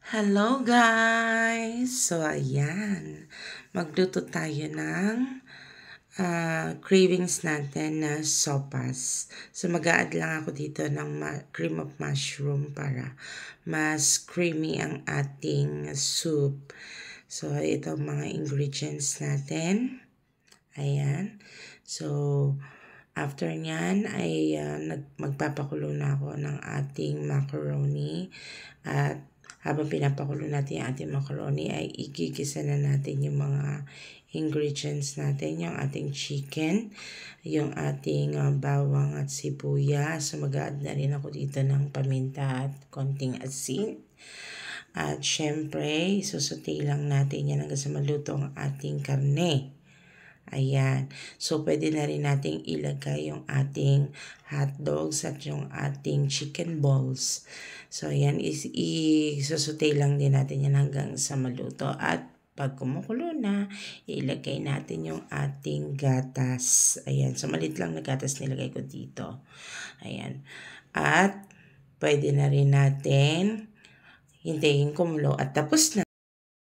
Hello guys! So ayan, magluto tayo ng cravings natin na sopas. So mag-a-add lang ako dito ng cream of mushroom para mas creamy ang ating soup. So ito ang mga ingredients natin. Ayan. So after nyan ay magpapakulo na ako ng ating macaroni at habang pinapakulo natin yung ating macaroni ay igigisa na natin yung mga ingredients natin, yung ating chicken, yung ating bawang at sibuyas. So mag-add na rin ako dito ng paminta at konting asin. At syempre, susutay lang natin yan hanggang sa maluto ang ating karne. Ayan. So, pwede na rin nating ilagay yung ating hot dogs at yung ating chicken balls. So, ayan. Isusutay lang din natin yan hanggang sa maluto. At pag kumukulo na, ilagay natin yung ating gatas. Ayan. So, malit lang na gatas nilagay ko dito. Ayan. At pwede na rin natin hintayin kumulo at tapos na.